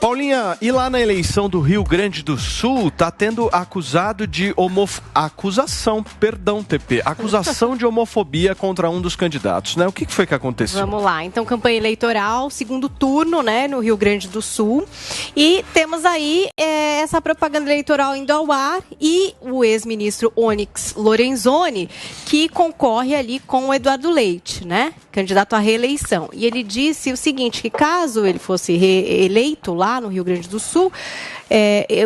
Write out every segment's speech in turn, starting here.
Paulinha, e lá na eleição do Rio Grande do Sul, tá tendo acusação de homofobia contra um dos candidatos, né? O que foi que aconteceu? Vamos lá, então campanha eleitoral, segundo turno, né, no Rio Grande do Sul, e temos aí essa propaganda eleitoral indo ao ar e o ex-ministro Onyx Lorenzoni, que concorre ali com o Eduardo Leite, né, candidato à reeleição, e ele disse o seguinte, que caso ele fosse reeleito lá no Rio Grande do Sul,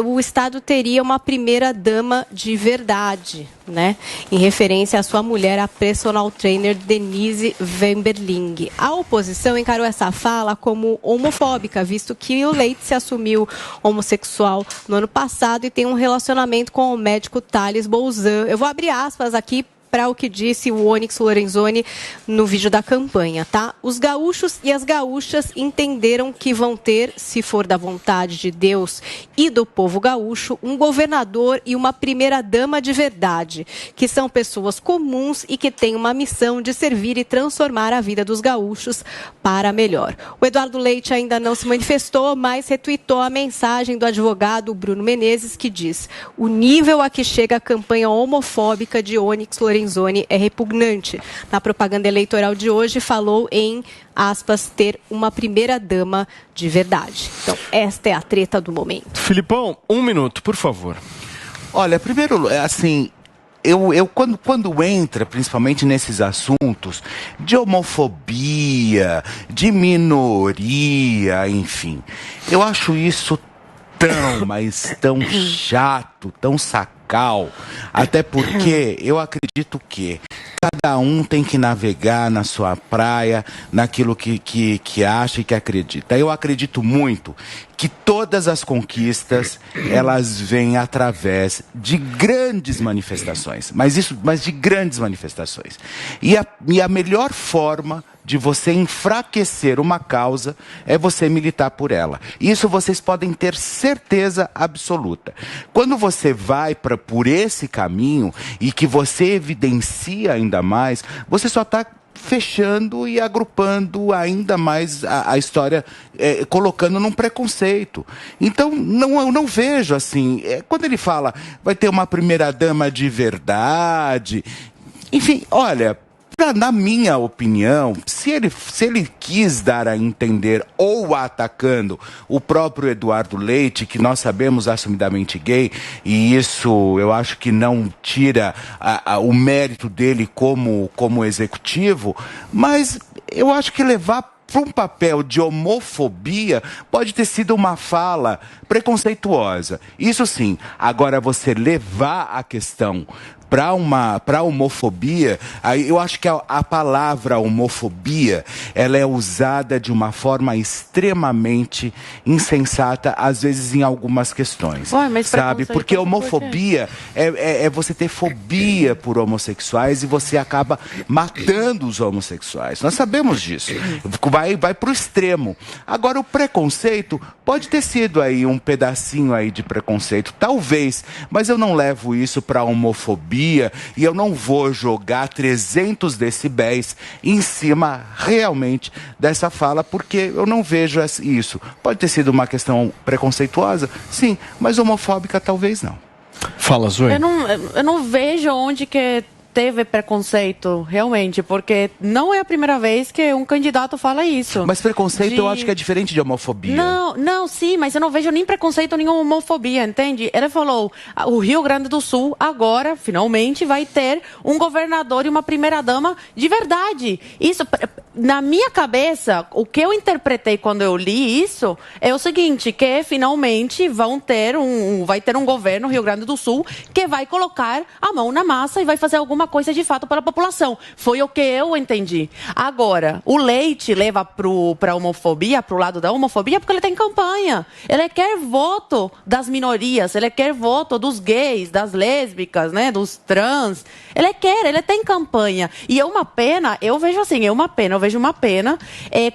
o Estado teria uma primeira-dama de verdade, né? Em referência à sua mulher, a personal trainer Denise Wemberling. A oposição encarou essa fala como homofóbica, visto que o Leite se assumiu homossexual no ano passado e tem um relacionamento com o médico Thales Bolzan. Eu vou abrir aspas aqui para o que disse o Onyx Lorenzoni no vídeo da campanha, tá? Os gaúchos e as gaúchas entenderam que vão ter, se for da vontade de Deus e do povo gaúcho, um governador e uma primeira-dama de verdade, que são pessoas comuns e que têm uma missão de servir e transformar a vida dos gaúchos para melhor. O Eduardo Leite ainda não se manifestou, mas retuitou a mensagem do advogado Bruno Menezes, que diz: o nível a que chega a campanha homofóbica de Onyx Lorenzoni é repugnante. Na propaganda eleitoral de hoje, falou em, aspas, ter uma primeira-dama de verdade. Então, esta é a treta do momento. Filipão, 1 minuto, por favor. Olha, primeiro, assim, quando entra, principalmente nesses assuntos de homofobia, de minoria, enfim, eu acho isso mas tão chato, tão sacal, até porque eu acredito que cada um tem que navegar na sua praia, naquilo que acha e que acredita. Eu acredito muito que todas as conquistas, elas vêm através de grandes manifestações, mas de grandes manifestações. E a melhor forma de você enfraquecer uma causa é você militar por ela. Isso vocês podem ter certeza absoluta. Quando você vai por esse caminho e que você evidencia ainda mais, você só está fechando e agrupando ainda mais a história, colocando num preconceito. Então, eu não vejo assim, quando ele fala, vai ter uma primeira-dama de verdade, enfim, olha, na minha opinião, se ele quis dar a entender, ou atacando o próprio Eduardo Leite, que nós sabemos assumidamente gay, e isso eu acho que não tira o mérito dele como executivo, mas eu acho que levar para um papel de homofobia pode ter sido uma fala preconceituosa. Isso sim. Agora, você levar a questão para homofobia, aí eu acho que a palavra homofobia, ela é usada de uma forma extremamente insensata, às vezes em algumas questões. Ué, mas sabe? Porque homofobia é você ter fobia por homossexuais e você acaba matando os homossexuais. Nós sabemos disso. Vai para o extremo. Agora, o preconceito pode ter sido aí um pedacinho aí de preconceito, talvez, mas eu não levo isso para homofobia e eu não vou jogar 300 decibéis em cima realmente dessa fala, porque eu não vejo isso. Pode ter sido uma questão preconceituosa, sim, mas homofóbica talvez não. Fala, Zoe. Eu não vejo onde que teve preconceito, realmente, porque não é a primeira vez que um candidato fala isso. Mas preconceito eu acho que é diferente de homofobia. Não, sim, mas eu não vejo nem preconceito, nem homofobia, entende? Ele falou, o Rio Grande do Sul agora, finalmente, vai ter um governador e uma primeira-dama de verdade. Isso, na minha cabeça, o que eu interpretei quando eu li isso é o seguinte, que finalmente vai ter um governo, Rio Grande do Sul, que vai colocar a mão na massa e vai fazer alguma coisa de fato para a população. Foi o que eu entendi. Agora, o Leite leva para a homofobia, para o lado da homofobia, porque ele tem campanha. Ele quer voto das minorias, ele quer voto dos gays, das lésbicas, né, dos trans. Ele tem campanha. E é uma pena, eu vejo assim, vejo uma pena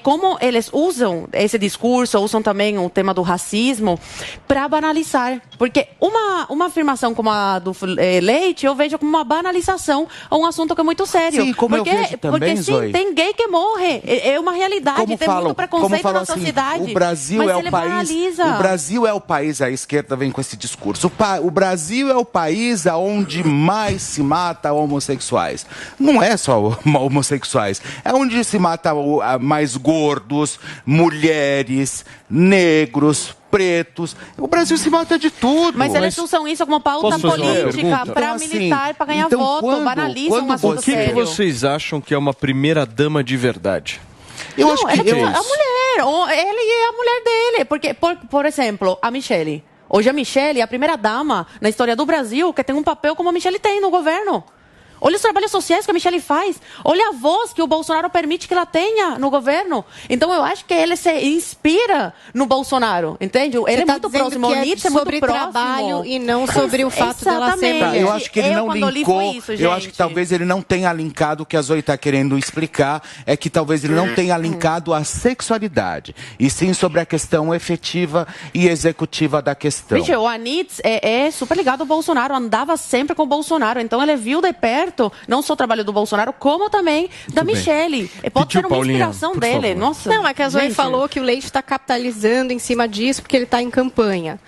como eles usam esse discurso, usam também o tema do racismo para banalizar. Porque uma afirmação como a do Leite, eu vejo como uma banalização a um assunto que é muito sério. Sim, como porque, eu vejo também, porque sim, Zoe. tem gay que morre. É uma realidade, tem muito preconceito na sociedade. O Brasil mas é ele o país. banaliza. O Brasil é o país, a esquerda vem com esse discurso. O Brasil é o país onde mais se mata homossexuais. Não é só homossexuais, é onde se mata mais gordos, mulheres, negros, pretos. O Brasil se mata de tudo. Mas eles usam isso como pauta política, para então, militar, assim, para ganhar voto, banalizam um assunto O que sério. vocês acham que é uma primeira-dama de verdade? Eu acho que a mulher, ele e a mulher dele. Porque, por exemplo, a Michelle. Hoje a Michelle é a primeira-dama na história do Brasil que tem um papel como a Michelle tem no governo. Olha os trabalhos sociais que a Michelle faz. Olha a voz que o Bolsonaro permite que ela tenha no governo. Então, eu acho que ele se inspira no Bolsonaro, entende? Ele é muito próximo. O Nietzsche é muito sobre próximo. trabalho e não sobre o fato dela ser mulher. Eu acho que ele não linkou. Eu acho que talvez ele não tenha linkado o que a Zoe está querendo explicar. É que talvez ele não tenha linkado a sexualidade. E sim sobre a questão efetiva e executiva da questão. Vixe, o Anittes é super ligado ao Bolsonaro. Andava sempre com o Bolsonaro. Então, ele viu de perto não só o trabalho do Bolsonaro, como também da Michelle. Pode ser uma inspiração dele. Nossa. Não, é que a Zoe falou que o Leite está capitalizando em cima disso porque ele está em campanha.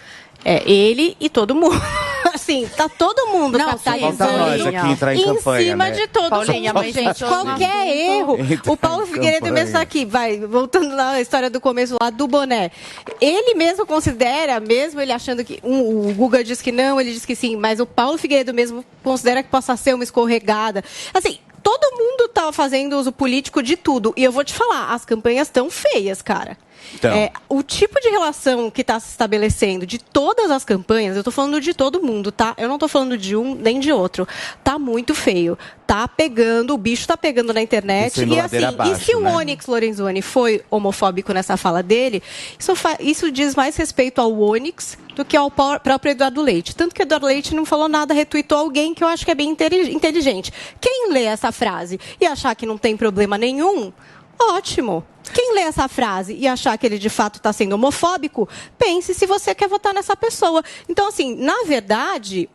Ele e todo mundo. Assim, tá todo mundo capitalizando em cima de todo mundo, mas, gente. Qualquer erro. O Paulo Figueiredo mesmo está aqui, voltando na história do começo lá do boné. Ele mesmo considera, mesmo ele achando que o Guga diz que não, ele diz que sim, mas o Paulo Figueiredo mesmo considera que possa ser uma escorregada. Assim, todo mundo tá fazendo uso político de tudo. E eu vou te falar, as campanhas estão feias, cara. Então. O tipo de relação que está se estabelecendo de todas as campanhas, eu estou falando de todo mundo, tá? Eu não estou falando de um nem de outro. Tá muito feio. Tá pegando, o bicho tá pegando na internet. E assim, abaixo, e se o Onyx Lorenzoni foi homofóbico nessa fala dele, isso diz mais respeito ao Onyx do que ao próprio Eduardo Leite. Tanto que o Eduardo Leite não falou nada, retweetou alguém que eu acho que é bem inteligente. Quem lê essa frase e achar que não tem problema nenhum, ótimo. Quem lê essa frase e achar que ele de fato está sendo homofóbico, pense se você quer votar nessa pessoa. Então, assim, na verdade,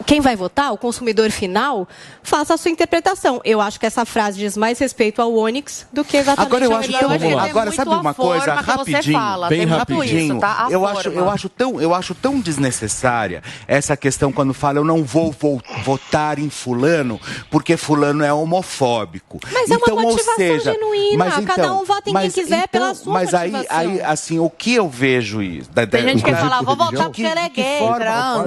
quem vai votar, o consumidor final, faça a sua interpretação. Eu acho que essa frase diz mais respeito ao Onyx do que exatamente agora eu acho agora sabe uma coisa rapidinho, bem rapidinho. Isso, tá? Eu acho tão desnecessária essa questão quando fala eu não vou votar em fulano porque fulano é homofóbico. Mas então, é uma motivação genuína. Cada um vota em quem quiser pela sua motivação. Mas aí assim, o que eu vejo isso? Tem gente que fala, vou votar porque ele é gay.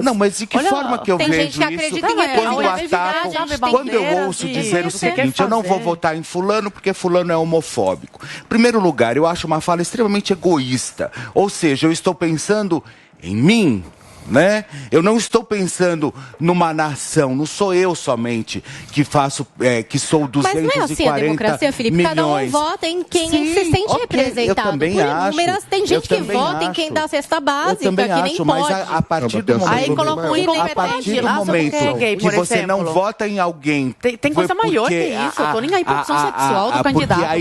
Não, mas de que forma que eu vejo isso quando atacam, quando eu ouço dizer o seguinte, eu não vou votar em fulano porque fulano é homofóbico. Em primeiro lugar, eu acho uma fala extremamente egoísta. Ou seja, eu estou pensando em mim, né? Eu não estou pensando numa nação, não sou eu somente que faço, que sou 240 milhões. Mas não é assim a democracia, Felipe? Milhões. Cada um vota em quem se sente representado. Eu também acho. Tem gente que vota em quem dá a cesta básica, que nem pode. Mas a partir do momento, aí colocou um incompetente lá, que você não vota em alguém... Tem coisa maior que isso, eu tô nem aí pra opção sexual do candidato. Porque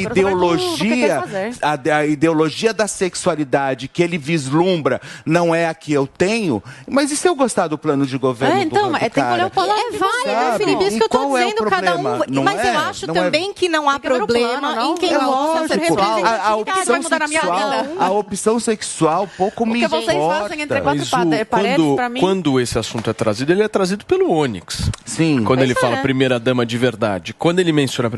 a ideologia da sexualidade que ele vislumbra não é a que eu tenho. Mas e se eu gostar do plano de governo então, tem que olhar o plano. É válido, Felipe, isso que eu estou dizendo, cada um... Mas eu acho também que não há problema em quem gosta ser representativo. A opção sexual pouco me importa. O que vocês fazem entre quatro paredes, pra mim... Quando esse assunto é trazido, ele é trazido pelo Onyx. Sim. Quando ele fala primeira-dama de verdade. Quando ele menciona a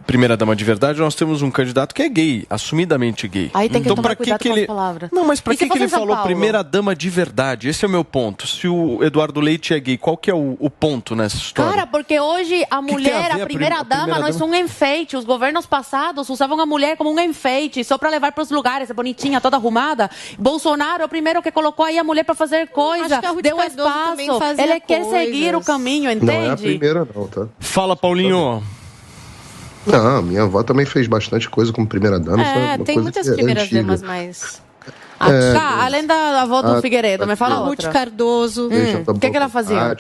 primeira-dama de verdade, nós temos um candidato que é gay, assumidamente gay. Aí tem que tomar cuidado com as palavras. Não, mas pra que ele falou primeira-dama de verdade? Esse é o meu ponto. Se o Eduardo Leite é gay, qual que é o ponto nessa história? Cara, porque hoje a mulher, a primeira-dama, não é um enfeite. Os governos passados usavam a mulher como um enfeite, só para levar para os lugares, bonitinha, toda arrumada. Bolsonaro é o primeiro que colocou aí a mulher para fazer coisa, deu espaço. Ele quer seguir o caminho, entende? Não é a primeira não, tá? Fala, Paulinho. Não, minha avó também fez bastante coisa como primeira-dama. Tem muitas primeiras-damas, mas... Além da avó do Figueiredo, me fala Ruth outra. Cardoso. O que ela fazia?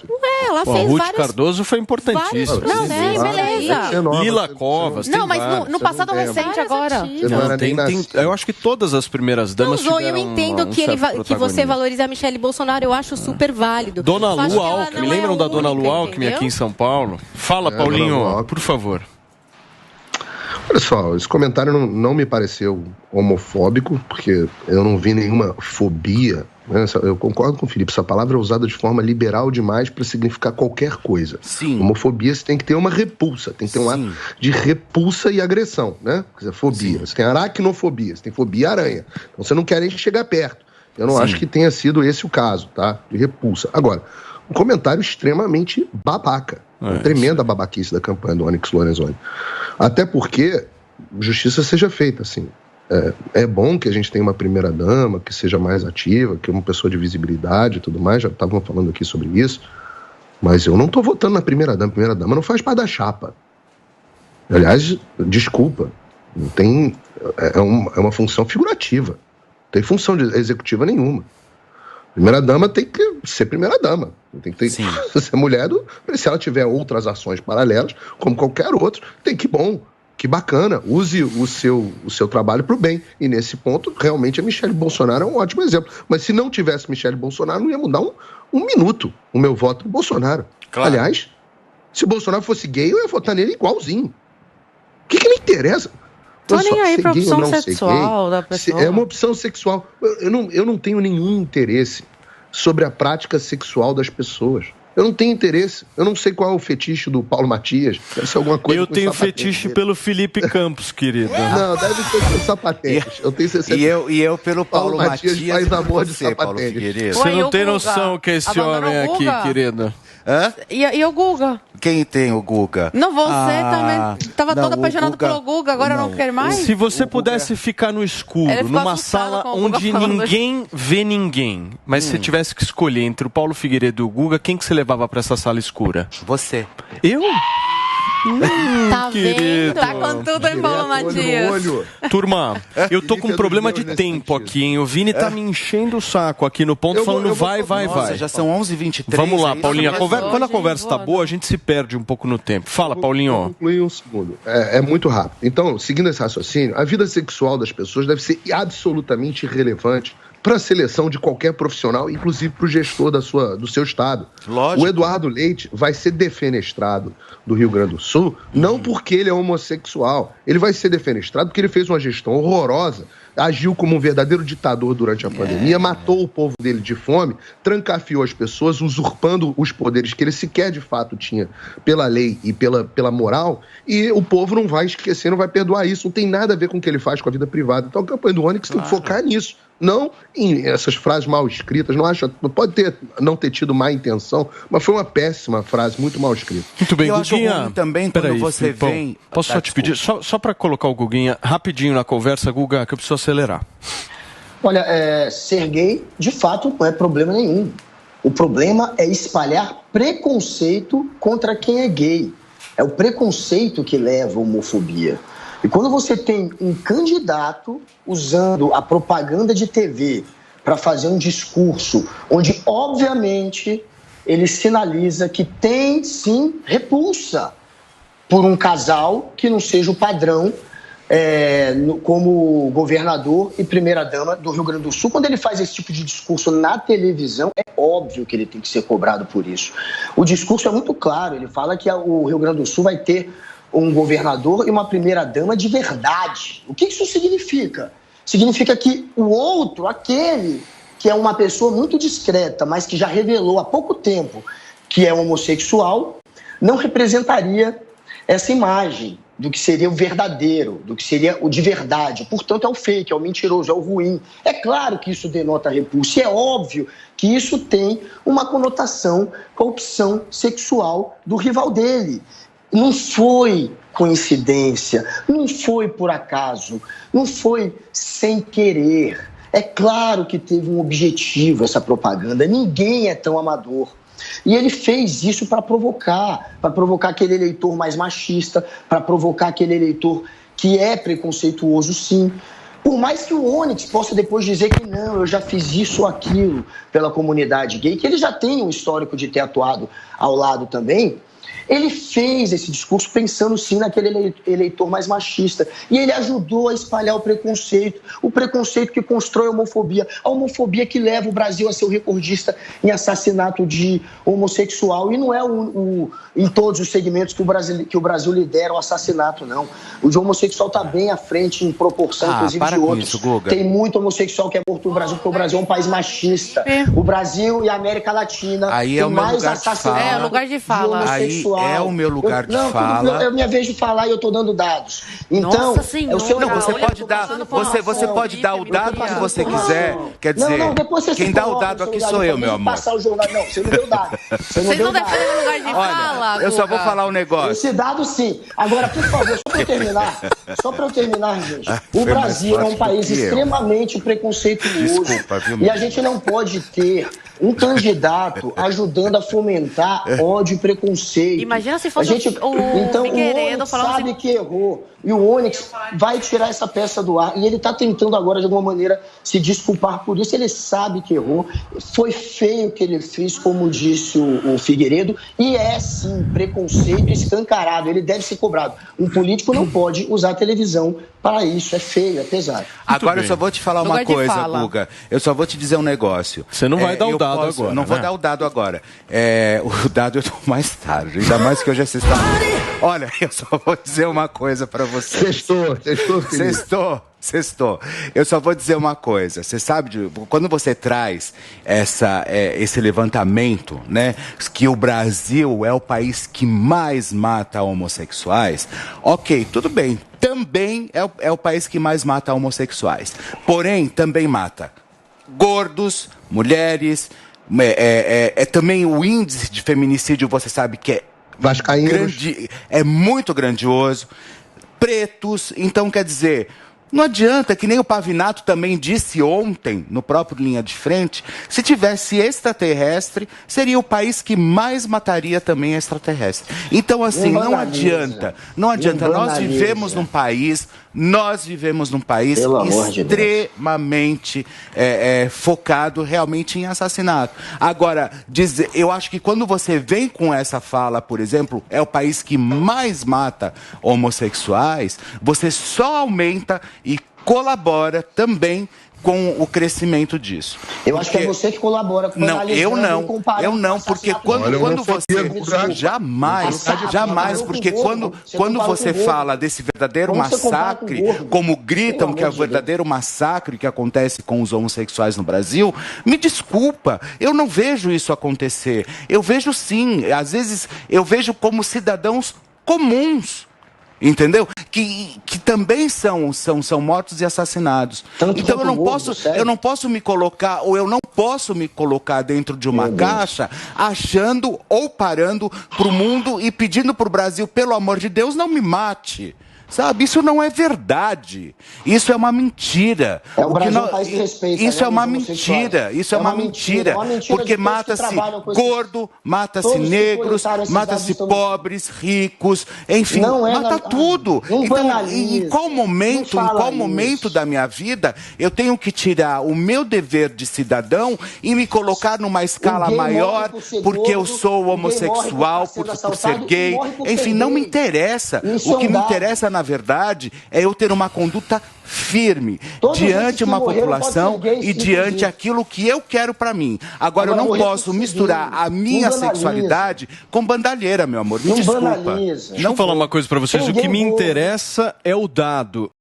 Ela Pô, fez Ruth vários... Cardoso foi importantíssimo. Não, sim, beleza. Lila Covas, Não, tem mas várias. no passado recente agora. Eu acho que todas as primeiras damas Não, Zoe, eu tiveram entendo que, certo que você protagonismo. valoriza a Michelle Bolsonaro, eu acho super válido. Dona Só acho Lu que ela Alckmin, não lembram é da Dona Lu única, Alckmin aqui entendeu? em São Paulo? Fala, Paulinho, por favor. Olha só, esse comentário não me pareceu homofóbico, porque eu não vi nenhuma fobia, né? Eu concordo com o Felipe, essa palavra é usada de forma liberal demais para significar qualquer coisa. Sim. Homofobia, você tem que ter uma repulsa, tem que ter um ato de repulsa e agressão, né? Quer dizer, fobia. Você tem aracnofobia, você tem fobia aranha. Então você não quer nem chegar perto. Eu não acho que tenha sido esse o caso, tá? De repulsa. Agora, um comentário extremamente babaca. Uma tremenda babaquice da campanha do Onyx Lorenzoni. Até porque justiça seja feita, assim. É bom que a gente tenha uma primeira-dama que seja mais ativa, que é uma pessoa de visibilidade e tudo mais, já estavam falando aqui sobre isso, mas eu não estou votando na primeira-dama. A primeira-dama não faz parte da chapa. Aliás, desculpa, não tem, é uma função figurativa, não tem função executiva nenhuma. Primeira-dama tem que ser primeira-dama. Tem que ser mulher, se ela tiver outras ações paralelas, como qualquer outro, tem que bom. Que bacana, use o seu trabalho para o bem. E nesse ponto, realmente, a Michelle Bolsonaro é um ótimo exemplo. Mas se não tivesse Michelle Bolsonaro, não ia mudar um minuto o meu voto no Bolsonaro. Claro. Aliás, se o Bolsonaro fosse gay, eu ia votar nele igualzinho. O que me interessa? Tô nem aí pra opção sexual da pessoa. É uma opção sexual. Eu não tenho nenhum interesse sobre a prática sexual das pessoas. Eu não tenho interesse. Eu não sei qual é o fetiche do Paulo Matias. Deve ser alguma coisa. Eu tenho fetiche pelo Felipe Campos, querido. Não, deve ser pelo sapatênis. Eu tenho 60... E eu pelo Paulo Matias faz amor de sapatênis. Você não tem noção que é esse homem aqui, querido. Hã? E o Guga? Quem tem o Guga? Não, você também. Tava todo apaixonado pelo Guga, agora não quer mais? Se você pudesse ficar no escuro, numa sala onde ninguém vê ninguém, mas se você tivesse que escolher entre o Paulo Figueiredo e o Guga, quem que você levava pra essa sala escura? Você. Eu? Tá vendo? Tá com tudo, hein, Paulo Matias? Turma, eu tô com um problema de tempo aqui, hein? O Vini tá me enchendo o saco aqui no ponto, falando vai. Nossa, já são 11h23. Vamos lá, Paulinho. Quando a conversa tá boa, a gente se perde um pouco no tempo. Fala, Paulinho. Vou concluir um segundo. É muito rápido. Então, seguindo esse raciocínio, a vida sexual das pessoas deve ser absolutamente irrelevante para a seleção de qualquer profissional, inclusive para o gestor do seu estado. Lógico. O Eduardo Leite vai ser defenestrado do Rio Grande do Sul, não porque ele é homossexual. Ele vai ser defenestrado porque ele fez uma gestão horrorosa, agiu como um verdadeiro ditador durante a pandemia, matou o povo dele de fome, trancafiou as pessoas, usurpando os poderes que ele sequer de fato tinha pela lei e pela moral, e o povo não vai esquecer, não vai perdoar isso. Não tem nada a ver com o que ele faz com a vida privada. Então a campanha do Onyx tem que focar nisso. Não em essas frases mal escritas, pode não ter tido má intenção, mas foi uma péssima frase, muito mal escrita. Muito bem, eu Guguinha. acho ruim também quando você vem... Posso só te pedir, só para colocar o Guguinha rapidinho na conversa, Guga, que eu preciso acelerar. Olha, ser gay, de fato, não é problema nenhum. O problema é espalhar preconceito contra quem é gay. É o preconceito que leva à homofobia. E quando você tem um candidato usando a propaganda de TV para fazer um discurso onde, obviamente, ele sinaliza que tem, sim, repulsa por um casal que não seja o padrão como governador e primeira-dama do Rio Grande do Sul, quando ele faz esse tipo de discurso na televisão, é óbvio que ele tem que ser cobrado por isso. O discurso é muito claro, ele fala que o Rio Grande do Sul vai ter um governador e uma primeira-dama de verdade. O que isso significa? Significa que o outro, aquele que é uma pessoa muito discreta, mas que já revelou há pouco tempo que é homossexual, não representaria essa imagem do que seria o verdadeiro, do que seria o de verdade. Portanto, é o fake, é o mentiroso, é o ruim. É claro que isso denota repulsa, e é óbvio que isso tem uma conotação com a opção sexual do rival dele. Não foi coincidência, não foi por acaso, não foi sem querer. É claro que teve um objetivo essa propaganda, ninguém é tão amador. E ele fez isso para provocar aquele eleitor mais machista, para provocar aquele eleitor que é preconceituoso, sim. Por mais que o Onyx possa depois dizer que não, eu já fiz isso ou aquilo pela comunidade gay, que ele já tem um histórico de ter atuado ao lado também, ele fez esse discurso pensando sim naquele eleitor mais machista. E ele ajudou a espalhar o preconceito que constrói a homofobia que leva o Brasil a ser o recordista em assassinato de homossexual. E não é em todos os segmentos que o Brasil lidera o assassinato, não. O de homossexual está bem à frente em proporção, inclusive, de outros. Isso, tem muito homossexual que é morto no Brasil, porque o Brasil é um país machista. O Brasil e a América Latina aí tem mais assassinatos. É o lugar de fala. Aí é o meu lugar de fala. É minha vez de falar e eu estou dando dados. Então, Nossa Senhora, você pode dar o dado que você quiser. Quer dizer, quem dá o dado aqui sou eu, meu amor. Passar o jornal. Não, você não deu dado. Vocês não defendem o lugar de fala, eu só vou falar um negócio. Esse dado sim. Agora, por favor, só para eu terminar, gente. O Brasil é um país extremamente preconceituoso. Desculpa, viu, e a gente não pode ter um candidato ajudando a fomentar ódio e preconceito. Imagina se fosse então, Figueiredo o Onyx falando sabe que errou. E o Onyx vai tirar essa peça do ar. E ele está tentando agora, de alguma maneira, se desculpar por isso. Ele sabe que errou. Foi feio o que ele fez, como disse o Figueiredo. E é, sim, preconceito escancarado. Ele deve ser cobrado. Um político não pode usar a televisão para isso. É feio, é pesado. Agora eu só vou te falar uma coisa, Guga. Eu só vou te dizer um negócio. Você não vai dar o dado agora, não vou dar o dado agora. O dado eu dou mais tarde. Ainda mais que hoje é sexta-feira. Olha, eu só vou dizer uma coisa para você. Sextou. Eu só vou dizer uma coisa. Você sabe, quando você traz esse levantamento, né, que o Brasil é o país que mais mata homossexuais, ok, tudo bem. Também é o país que mais mata homossexuais. Porém, também mata gordos, mulheres, também o índice de feminicídio, você sabe que é muito grandioso. Pretos, então quer dizer, não adianta, que nem o Pavinato também disse ontem, no próprio Linha de Frente, se tivesse extraterrestre, seria o país que mais mataria também extraterrestre. Então, assim, não adianta. Nós vivemos num país extremamente focado realmente em assassinato. Agora, eu acho que quando você vem com essa fala, por exemplo, é o país que mais mata homossexuais, você só aumenta e colabora também com o crescimento disso. Eu acho que é você que colabora com eu não, porque quando você jamais, porque quando você fala desse verdadeiro massacre, como gritam que é o verdadeiro massacre que acontece com os homossexuais no Brasil, me desculpa, eu não vejo isso acontecer. Eu vejo sim, às vezes eu vejo como cidadãos comuns, entendeu? Que também são mortos e assassinados. Então eu não posso me colocar, ou eu não posso me colocar dentro de uma caixa achando ou parando para o mundo e pedindo para o Brasil, pelo amor de Deus, não me mate. Sabe, isso não é verdade. Isso é uma mentira. Isso é uma mentira. Isso é uma mentira. Porque mata-se gordo, mata-se negros, mata-se pobres, ricos, enfim, mata tudo. Então, em qual momento da minha vida eu tenho que tirar o meu dever de cidadão e me colocar numa escala maior porque eu sou homossexual, por ser gay? Enfim, não me interessa. O que me interessa, na verdade, é eu ter uma conduta firme diante uma população e diante aquilo que eu quero para mim. Agora, eu não posso misturar a minha sexualidade com bandalheira, meu amor. Me desculpa. Deixa eu falar uma coisa para vocês. O que me interessa é o dado.